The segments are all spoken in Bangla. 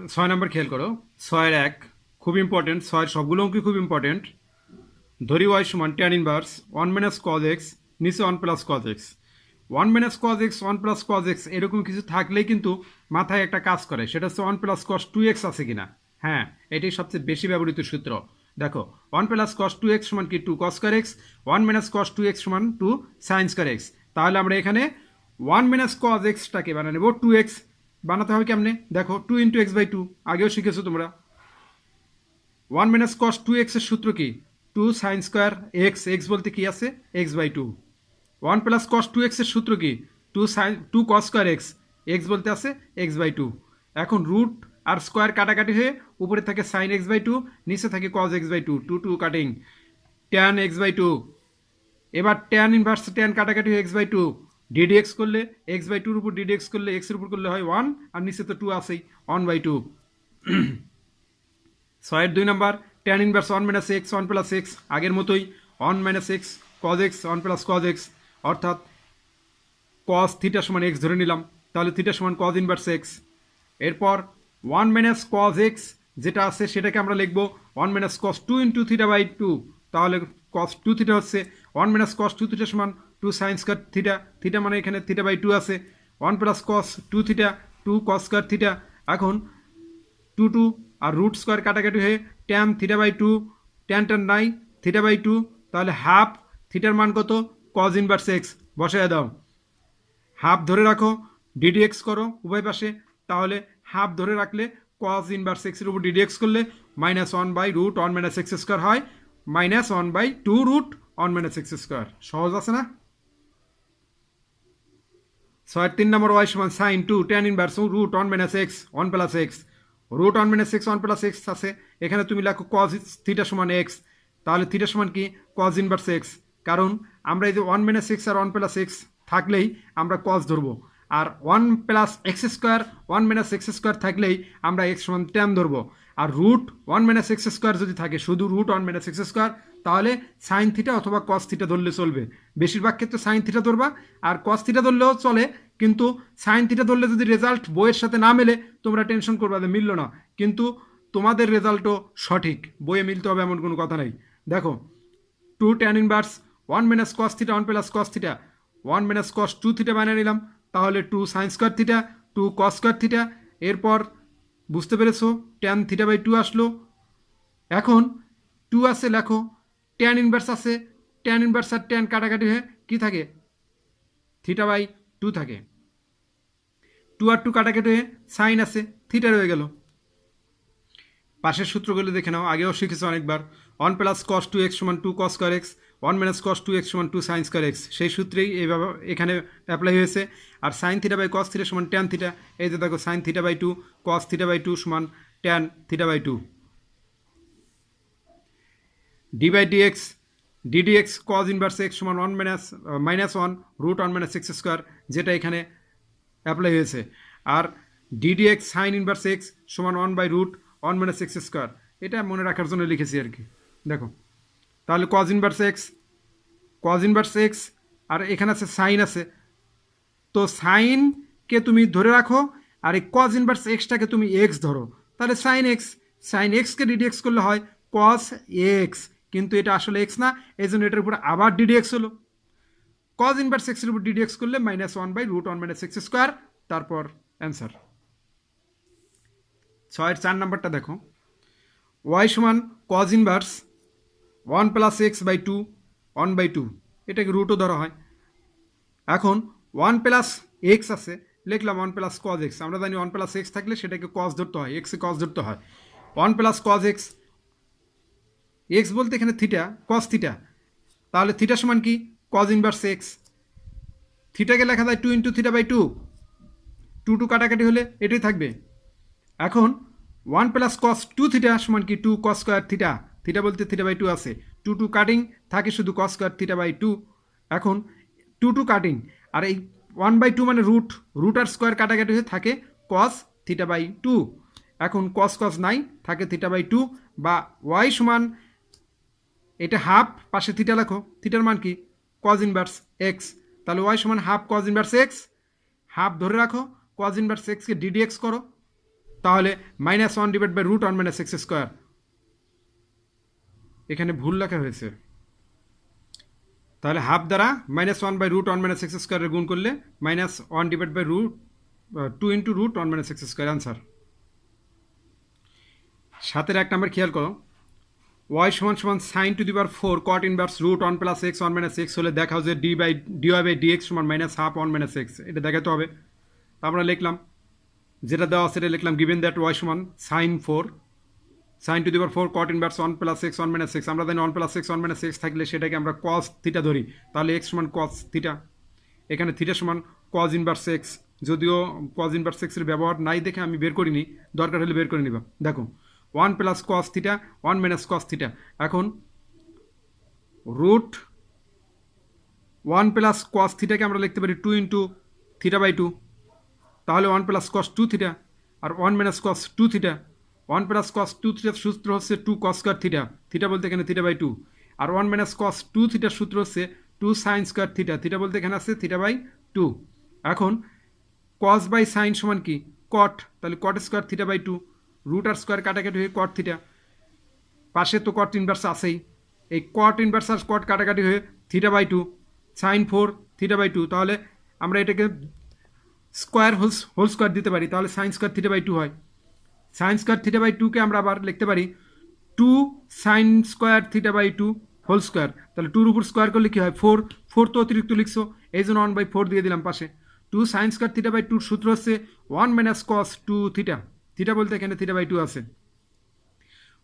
6 নম্বর খেয়াল করো। 6-1 খুব ইম্পর্টেন্ট, 6 সবগুলো অঙ্কই খুব ইম্পর্টেন্ট। ধরি ওয়াই সমান ট্যান ইনভার্স 1 - cos x, নিচে 1 + cos x। 1 - cos x 1 + cos x এরকম কিছু থাকলেই কিন্তু মাথায় একটা কাজ করে, সেটা হচ্ছে 1 + cos 2x আছে কিনা। হ্যাঁ, এটাই সবচেয়ে বেশি ব্যবহৃত সূত্র। দেখো 1 + cos 2x সমান কি 2 cos x, 1 - cos 2x সমান 2 sin x। তাহলে আমরা এখানে 1 - cos x-টাকে বানিয়ে নেব 2x। বানাতে হবে কেমনে দেখো, 2 × x/2 আগেও শিখেছো তোমরা। 1 - cos 2x এর সূত্র কি 2 sin স্কোয়ার x, x বলতে কি আছে x/2। 1 + cos 2x এর সূত্র কি 2 cos স্কোয়ার x, x বলতে আছে x/2। এখন রুট আর স্কোয়ার কাটাকাটি হয়ে উপরে থাকে sin x/2, নিচে থাকে cos x/2, 2 cutting tan x/2। এবার tan ইনভার্স tan কাটাকাটি হয়ে x/2, ddx করলে x/2 এর উপর ddx করলে x এর উপর করলে হয় 1, আর নিচে তো 2 আছেই 1/2। 6-2 নম্বর tan ইনভার্স 1 - x 1 + x আগের মতোই 1 - x cos x 1 + cos x, অর্থাৎ cos থিটা সমান x ধরে নিলাম, তাহলে থিটা সমান cos ইনভার্স x। এরপর 1 - cos x যেটা আছে সেটাকে আমরা লিখব 1 - cos 2 × θ/2, তাহলে cos 2 থিটা হচ্ছে 1 - cos 2 থিটা সমান 2 sin স্কয়ার থিটা, থিটা মানে এখানে θ/2 আছে। 1 + cos 2 theta 2 cos square theta. এখন 2 আর রুট স্কোয়ার কাটাকাটি হয়ে tan θ/2, tan নাই θ/2, তাহলে হাফ থিটার মান কত cos ইনভার্স x বসায় দাও। হাফ ধরে রাখো, ddx করো উভয় পাশে, তাহলে হাফ ধরে রাখলে cos ইনভার্স x এর উপর ddx করলে -1/√1 - x² হয়, -1/2√1 - x²। সহজ আছে না? 6-3 নম্বর y সমান sin 2 tan inverse √1 - x 1 + x। √1 - x 1 + x আছে, এখানে তুমি লেখো cos থিটা সমান x, তাহলে থিটা সমান কি cos ইনভার্স x। কারণ আমরা এই যে 1 - x আর 1 + x থাকলেই আমরা cos ধরবো, আর 1 + x² 1 - x² থাকলেই আমরা x সমান tan ধরবো। আর √1 - x² যদি থাকে, শুধু √1 - x², তাহলে সাইন থিটা অথবা cos থিটা ধরলে চলবে। বেশিরভাগ ক্ষেত্রে সাইন থিটা ধরবা, আর cos থিটা ধরলেও চলে, কিন্তু সাইন থিটা ধরলে যদি রেজাল্ট বইয়ের সাথে না মেলে তোমরা টেনশন করবা যে মিললো না, কিন্তু তোমাদের রেজাল্টও সঠিক, বইয়ে মিলতে হবে এমন কোনো কথা নেই। দেখো 2 tan inverse 1 - cos theta 1 + cos theta, 1 - cos 2 theta বানিয়ে নিলাম, তাহলে 2 sin square theta 2 cos square theta. এরপর বুঝতে পেরেছো tan θ/2 আসলো। এখন 2 আছে লেখো, tan ইনভার্স আছে, tan ইনভার্স আর tan কাটাকাটি হয়ে কি থাকে θ/2 থাকে, 2 আর 2 কাটাকাটি হয়ে সাইন আছে, থিটা রয়ে গেল। পাশের সূত্রগুলো দেখে নাও, আগেও শিখেছো অনেকবার। 1 + cos 2x সমান 2 cos square x, 1 - cos 2x সমান 2 sin স্কয়ার x, সেই সূত্রেই এইভাবে এখানে অ্যাপ্লাই হয়েছে। আর sin θ/cos থিটা সমান tan থিটা, এই যে দেখো sin θ/2 cos θ/2 সমান tan θ/2। d/dx ddx cos inverse x সমান 1 - x², যেটা এখানে অ্যাপ্লাই হয়েছে। আর ddx সাইন ইনভার্স x সমান 1/√1 - x², এটা মনে রাখার জন্য লিখেছি আর কি। দেখো তাহলে cos ইনভার্স x আর এখানে আছে সাইন আছে, তো সাইনকে তুমি ধরে রাখো, আর এই cos ইনভার্স এক্সটাকে তুমি এক্স ধরো, তাহলে সাইন এক্সকে ডিডিএক্স করলে হয় cos এক্স, কিন্তু এটা আসলে এক্স না, এই জন্য এটার উপর আবার ডিডিএক্স হলো। cos ইনভার্স এক্সের উপর ডিডিএক্স করলে -1/√1 - x², তারপর অ্যান্সার। 6-4 নাম্বারটা দেখো, y সমান cos ইনভার্স 1 + x/2 1/2, এটাকে রুটও ধরা হয়। এখন 1 + x আছে, লিখলাম 1 + cos x, আমরা জানি 1 + x থাকলে সেটাকে cos ধরতে হয়, x এ cos ধরতে হয়। 1 + cos x, x বলতে এখানে থিটা cos থিটা, তাহলে থিটা সমান কি cos ইনভার্স x। থিটাকে লেখা যায় 2 × θ/2, 2 কাটাকাটি হলে এটাই থাকবে। এখন 1 + cos 2 থিটা সমান কি 2 cos স্কয়ার থিটা, থিটা বলতে θ/2 আছে, 2 কাটিং থাকে শুধু cos স্কয়ার θ/2। এখন 2 কাটিং, আর এই 1/2 মানে রুট আর স্কোয়ার কাটাকাটি হয়ে থাকে cos θ/2। এখন cos নাই, থাকে θ/2, বা y সমান এটা হাফ, পাশে থিটা লেখো, থিটার মান কি cos ইনভার্স x, তাহলে y সমান half cos inverse x, half ধরে রাখো, cos ইনভার্স x কে ddx করো, তাহলে -1 divide by √1 minus x square, এখানে ভুল লেখা হয়েছে। তাহলে হাফ দ্বারা -1 বাই √1 মাইনাস এক্স স্কোয়ারের গুণ করলে -1 divide by 2 into √1 minus x square answer. 7-1 number খেয়াল করো, y সমান sin to the power 4 cot inverse √1 plus x 1 minus x হলে দেখাও যে dy বাই dx সমান -half 1 মাইনাস x, এটা দেখাতে হবে। আমরা লিখলাম যেটা দেওয়া আছে, এটা লিখলাম গিভেন দ্যাট y সমান sin to the power 4 cot inverse 1 plus x 1 minus x, আমরা জানি 1 প্লাস x 1 মাইনাস x থাকলে সেটাকে আমরা cos থিটা ধরি, তাহলে x সমান cos থিটা, এখানে থিটা সমান cos ইনভার্স x, যদিও cos ইনভার্স x এর ব্যবহার নাই দেখে আমি বের করিনি, দরকার হলে বের করে নিবা। দেখো 1 plus cos theta 1 minus cos theta, এখন √1 প্লাস cos থিটাকে আমরা লিখতে পারি 2 ইন্টু থিটা বাই 2, তাহলে 1 প্লাস cos 2 থিটা আর 1 minus cos 2 theta, 1 plus cos 2 থিটার সূত্র হচ্ছে 2 cos স্কোয়ার থিটা, থিটা বলতে এখানে থিটা বাই 2, আর 1 মাইনাস cos 2 থিটার সূত্র হচ্ছে 2 sin স্কোয়ার থিটা, থিটা বলতে এখানে আছে থিটা বাই 2। এখন cos বাই sin সমান কি cot, তাহলে cot square theta by 2, root আর স্কোয়ার কাটাকাটি হয়ে cot থিটা, পাশে তো cot ইনভার্স আছেই, এই cot ইনভার্স আর cot কাটাকাটি হয়ে theta by 2 sin 4 theta by 2, তাহলে আমরা এটাকে স্কোয়ার হোল স্কোয়ার দিতে পারি, তাহলে sin স্কোয়ার থিটা বাই 2 হয়। sin স্কোয়ার থিটা বাই 2কে আমরা আবার লিখতে পারি 2 sin square theta by 2 whole square, তাহলে 2-র উপর স্কোয়ার করলে কি হয় 4, 4 তো অতিরিক্ত লিখছো এই জন্য 1/4 দিয়ে দিলাম পাশে। 2 sin স্কোয়ার থিটা বাই 2 সূত্র হচ্ছে 1 মাইনাস cos 2 থিটা, থিটা বলতে এখানে থিটা বাই 2 আছে,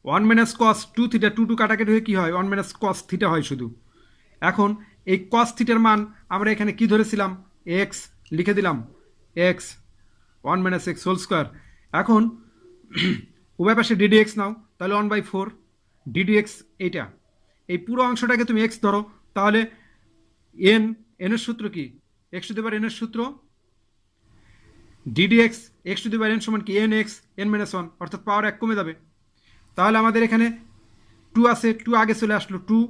1 মাইনাস cos 2 থিটা, 2 কাটাকাটি হয়ে কি হয় 1 মাইনাস cos থিটা হয় শুধু। এখন এই cos থিটার মান আমরা এখানে কি ধরেছিলাম x, লিখে দিলাম x 1 minus x whole square. এখন উভয় পাশে ddx নাও, তাহলে 1/4 ddx, এইটা এই পুরো অংশটাকে তুমি x ধরো, তাহলে n এর সূত্র কি x two the power n এর সূত্র ddx x two the power n সমান কি nx n মাইনাস 1, অর্থাৎ পাওয়ার 1 কমে যাবে। তাহলে আমাদের এখানে 2 আছে, 2 আগে চলে আসলো 2,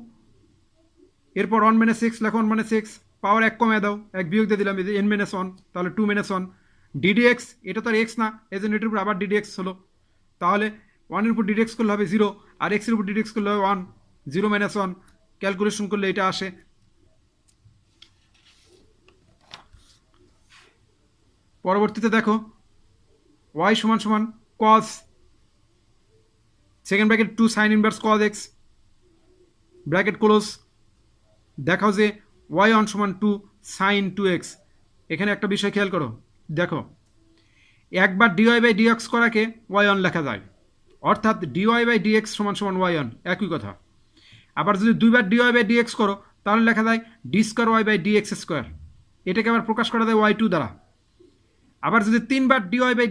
এরপর 1 মাইনাস x লেখো 1 মাইনাস x, পাওয়ার 1 কমে দাও, 1 বিয়োগ দিয়ে দিলাম এই যে n মাইনাস 1, তাহলে 2 মাইনাস 1 ddx, এটা তো আর x না এই জন্য এটার উপর আবার ddx হলো, তাহলে 1 এর উপর ddx করলে হবে 0 আর x এর উপর ddx করলে হবে 1, 0 মাইনাস 1 ক্যালকুলেশন করলে এটা আসে। পরবর্তীতে দেখো y সমান cos second bracket 2 sin inverse cos x bracket close, দেখাও যে y1 সমান 2 sin 2x। এখানে একটা বিষয় খেয়াল করো, দেখো একবার dy বাই dx করাকে y1 লেখা যায়, অর্থাৎ dy বাই dx সমান y1, একই কথা। আবার যদি দুইবার dy বাই dx করো তাহলে লেখা যায় d square y by dx square, এটাকে আবার প্রকাশ করা যায় y2 দ্বারা। আবার যদি 3বার dy বাই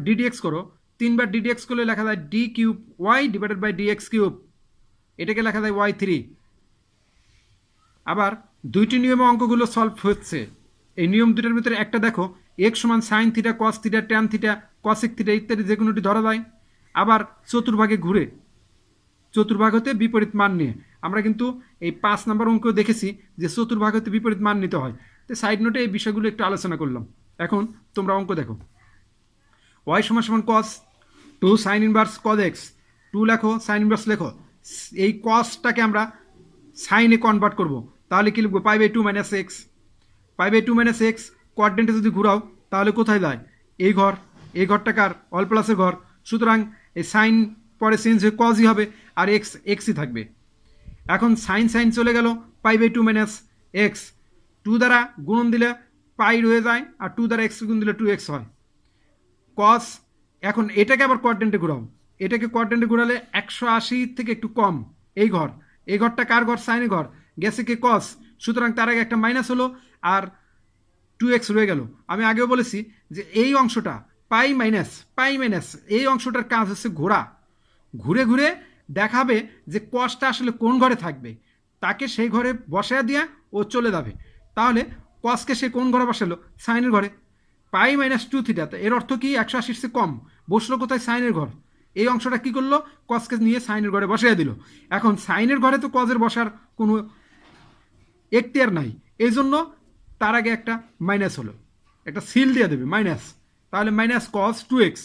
ddx করো 3বার ddx করলে লেখা যায় d cube y divided by dx cube, এটাকে লেখা যায় y3। আবার দুইটি নিয়মে অঙ্কগুলো সলভ হচ্ছে, এই নিয়ম দুটার ভিতরে একটা দেখো x সমান sine theta cos theta tan theta cosec theta ইত্যাদি যে কোনোটি ধরা যায়। আবার চতুর্ভাগে ঘুরে চতুর্ভাগ হতে বিপরীত মান নিয়ে, আমরা কিন্তু এই 5 নম্বর অঙ্কেও দেখেছি যে চতুর্ভাগ হতে বিপরীত মান নিতে হয়, তো সাইড নোটে এই বিষয়গুলো একটু আলোচনা করলাম। এখন তোমরা অঙ্ক দেখো, y সমান cos 2 sin inverse cos x, 2 লেখো sin ইনভার্স লেখো, এই cosটাকে আমরা সাইনে কনভার্ট করব, তাহলে কি লিখবো π/2 মাইনাস এক্স, π/2 মাইনাস এক্স কোয়াড্রেন্টে যদি ঘুরাও তাহলে কোথায় যায় এই ঘর, এই ঘরটা কার অল প্লাসের ঘর, সুতরাং এই সাইন পরে চেঞ্জ হয়ে কজই হবে আর এক্স এক্সই থাকবে। এখন সাইন চলে গেল π/2 মাইনাস এক্স, 2 দ্বারা গুণন দিলে পাই রয়ে যায় আর 2 দ্বারা এক্স গুণ দিলে 2x হয় কস। এখন এটাকে আবার কোয়াড্রেন্টে ঘুরাও, এটাকে কোয়াড্রেন্টে ঘুরালে 180 থেকে একটু কম এই ঘর, এই ঘরটা কার ঘর সাইনের ঘর, গেছে কে কস, সুতরাং তার আগে একটা মাইনাস হলো আর 2x রয়ে গেল। আমি আগেও বলেছি যে এই অংশটা পাই মাইনাস এই অংশটার কাজ হচ্ছে ঘোরা, ঘুরে ঘুরে দেখাবে যে কসটা আসলে কোন ঘরে থাকবে, তাকে সেই ঘরে বসায় দিয়া ও চলে যাবে। তাহলে কসকে সে কোন ঘরে বসালো সাইনের ঘরে, π-2 থিটা, এর অর্থ কি 180 চেয়ে কম, বসলো কোথায় সাইনের ঘর, এই অংশটা কি করলো কসকে নিয়ে সাইনের ঘরে বসাইয়া দিল। এখন সাইনের ঘরে তো কজের বসার কোনো এখতিয়ার নাই, এই জন্য তার আগে একটা মাইনাস হলো, একটা সিল দিয়ে দেবে মাইনাস, তাহলে মাইনাস cos 2x।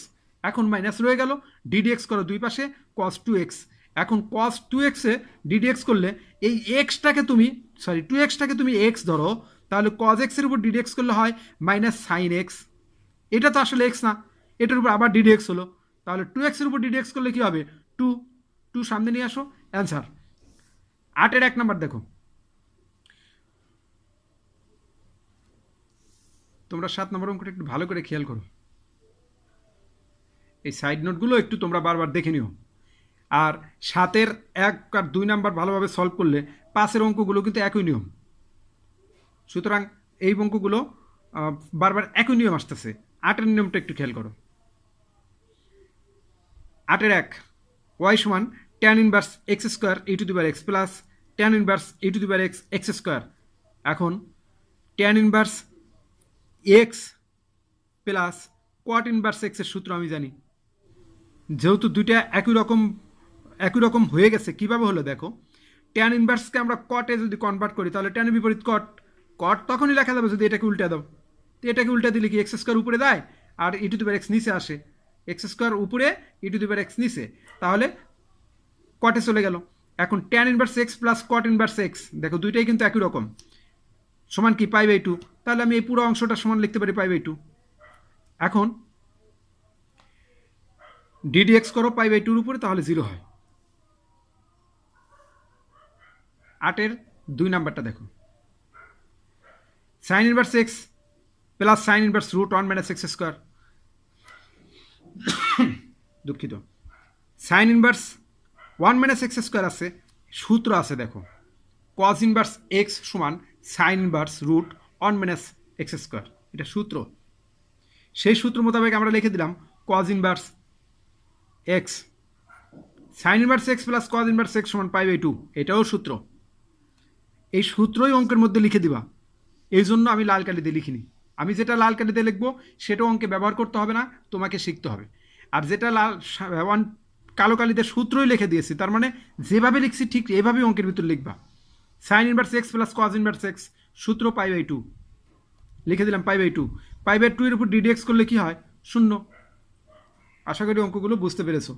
এখন মাইনাস রয়ে গেল, ডিডিএক্স করো দুই পাশে, কস টু এক্স। এখন কস টু এক্সে ডিডিএক্স করলে এই এক্সটাকে তুমি টু এক্সটাকে তুমি এক্স ধরো, তাহলে কজ এক্সের উপর ডিডিএক্স করলে হয় মাইনাস সাইন এক্স। এটা তো আসলে এক্স না, এটার উপর আবার ডিডিএক্স হলো, তাহলে টু এক্সের উপর ডিডিএক্স করলে কি হবে, টু। টু সামনে নিয়ে আসো, অ্যান্সার। 8-এর 1 নাম্বার দেখো, তোমরা 7 নম্বর অঙ্কটা একটু ভালো করে খেয়াল করো, এই সাইড নোটগুলো একটু তোমরা বারবার দেখে নিও। আর 7-এর 1 আর 2 নাম্বার ভালোভাবে সলভ করলে 5-এর অঙ্কগুলো কিন্তু একই নিয়ম। সুতরাং এই অঙ্কগুলো বারবার একই নিয়ম আসতেছে। 8-এর নিয়মটা একটু খেয়াল করো। 8-এর 1, ওয়াই সমান tan inverse X square E to the power X plus tan inverse E to the power X X square. এখন tan inverse x plus cot inverse এক্সের সূত্র আমি জানি, যেহেতু দুইটা একই রকম হয়ে গেছে। কিভাবে হলো দেখো, ট্যান ইনভার্সকে আমরা কটে যদি কনভার্ট করি, তাহলে ট্যানের বিপরীত কট। কট তখনই লেখা যাবে যদি এটাকে উল্টে দাও। তো এটাকে উল্টে দিলে কি এক্স স্কোয়ার উপরে দেয় আর ই টু দি পাওয়ার এক্স নিচে আসে, এক্স স্কোয়ার উপরে ই টু দি পাওয়ার এক্স নিচে, তাহলে কটে চলে গেল। এখন tan inverse x plus cot inverse x, দেখো দুইটাই কিন্তু একই রকম, সমান কি পাই বাই টু। তাহলে আমি এই পুরো অংশটা সমান লিখতে পারি পাই বাই টু। এখন ডিডিএক্স করো পাই বাই টুর উপরে, তাহলে 0 হয়। 8-এর 2 নাম্বারটা দেখো, sine inverse x plus sine inverse root 1 minus x square. দুঃখিত, sine inverse 1 minus x square আছে, সূত্র আছে দেখো, কজ ইনভার্স এক্স সমান sine inverse root 1 minus x square, এটা সূত্র। সেই সূত্র মোতাবেক আমরা লিখে দিলাম cos inverse X sine inverse x plus cos inverse X সমান পাই বাই টু, এটাও সূত্র। এই সূত্রই অঙ্কের মধ্যে লিখে দিবা, এই জন্য আমি লাল কালি দিয়ে লিখিনি। আমি যেটা লাল কালি দিয়ে লিখবো সেটা অঙ্কে ব্যবহার করতে হবে না, তোমাকে শিখতে হবে। আর যেটা কালো কালিতে সূত্রই লিখে দিয়েছি, তার মানে যেভাবে লিখছি ঠিক এভাবেই অঙ্কের ভিতর লিখবা। Sine inverse x plus cos inverse x, সূত্র পাই বাই টু, লিখে দিলাম pi by two. Pi by two এর উপর ডিডিএক্স করলে কি হয়, 0। আশা করি অঙ্কগুলো বুঝতে পেরেছো।